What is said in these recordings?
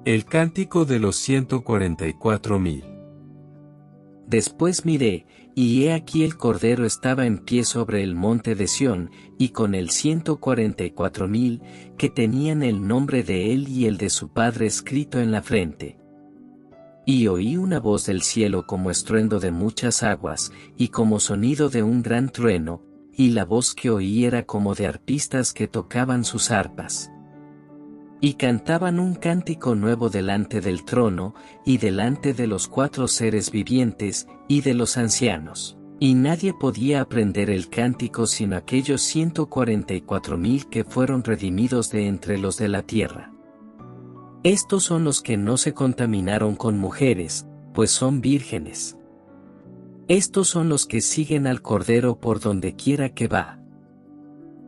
El cántico de los 144.000. Después miré, y he aquí el Cordero estaba en pie sobre el monte de Sión, y con él 144.000, que tenían el nombre de él y el de su Padre escrito en la frente. Y oí una voz del cielo como estruendo de muchas aguas, y como sonido de un gran trueno, y la voz que oí era como de arpistas que tocaban sus arpas. Y cantaban un cántico nuevo delante del trono, y delante de los 4 seres vivientes, y de los ancianos. Y nadie podía aprender el cántico sino aquellos 144.000 que fueron redimidos de entre los de la tierra. Estos son los que no se contaminaron con mujeres, pues son vírgenes. Estos son los que siguen al Cordero por donde quiera que va.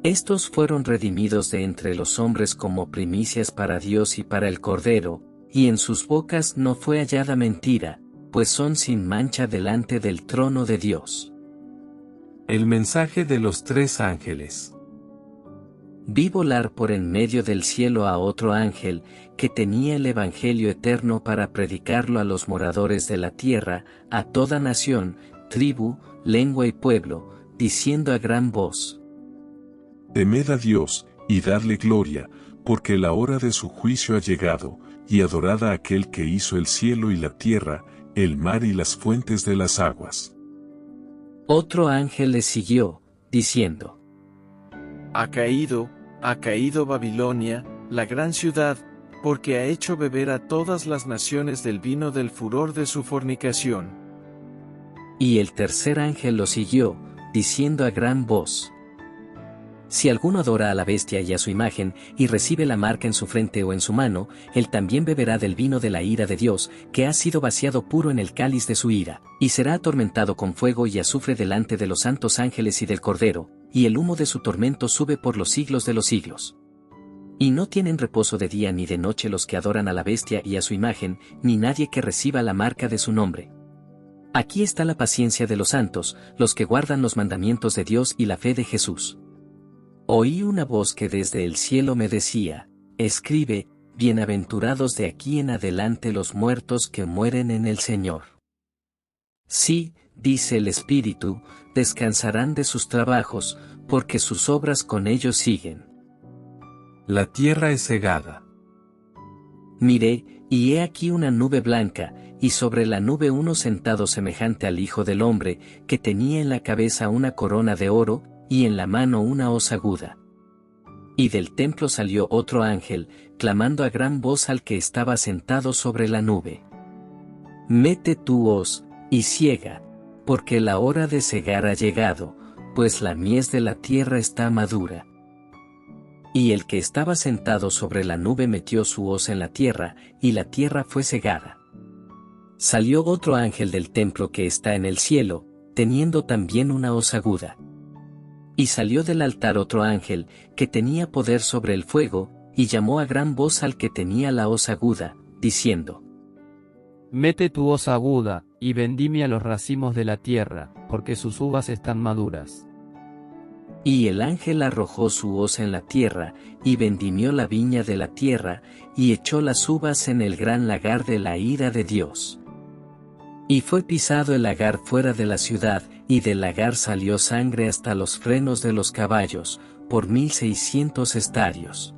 Estos fueron redimidos de entre los hombres como primicias para Dios y para el Cordero, y en sus bocas no fue hallada mentira, pues son sin mancha delante del trono de Dios. El mensaje de los 3 ángeles. Vi volar por en medio del cielo a otro ángel, que tenía el Evangelio eterno para predicarlo a los moradores de la tierra, a toda nación, tribu, lengua y pueblo, diciendo a gran voz: Temed a Dios, y dadle gloria, porque la hora de su juicio ha llegado, y adorad a aquel que hizo el cielo y la tierra, el mar y las fuentes de las aguas. Otro ángel le siguió, diciendo: Ha caído Babilonia, la gran ciudad, porque ha hecho beber a todas las naciones del vino del furor de su fornicación. Y el tercer ángel lo siguió, diciendo a gran voz: Si alguno adora a la bestia y a su imagen, y recibe la marca en su frente o en su mano, él también beberá del vino de la ira de Dios, que ha sido vaciado puro en el cáliz de su ira, y será atormentado con fuego y azufre delante de los santos ángeles y del Cordero, y el humo de su tormento sube por los siglos de los siglos. Y no tienen reposo de día ni de noche los que adoran a la bestia y a su imagen, ni nadie que reciba la marca de su nombre. Aquí está la paciencia de los santos, los que guardan los mandamientos de Dios y la fe de Jesús. Oí una voz que desde el cielo me decía: Escribe, bienaventurados de aquí en adelante los muertos que mueren en el Señor. Sí, dice el Espíritu, descansarán de sus trabajos, porque sus obras con ellos siguen. La tierra es cegada. Miré, y he aquí una nube blanca, y sobre la nube uno sentado semejante al Hijo del Hombre, que tenía en la cabeza una corona de oro, y en la mano una hoz aguda. Y del templo salió otro ángel, clamando a gran voz al que estaba sentado sobre la nube: Mete tu hoz, y ciega, porque la hora de cegar ha llegado, pues la mies de la tierra está madura. Y el que estaba sentado sobre la nube metió su hoz en la tierra, y la tierra fue cegada. Salió otro ángel del templo que está en el cielo, teniendo también una hoz aguda. Y salió del altar otro ángel, que tenía poder sobre el fuego, y llamó a gran voz al que tenía la hoz aguda, diciendo: Mete tu hoz aguda, y vendimia los racimos de la tierra, porque sus uvas están maduras. Y el ángel arrojó su hoz en la tierra, y vendimió la viña de la tierra, y echó las uvas en el gran lagar de la ira de Dios. Y fue pisado el lagar fuera de la ciudad, y del lagar salió sangre hasta los frenos de los caballos, por 1,600 estadios.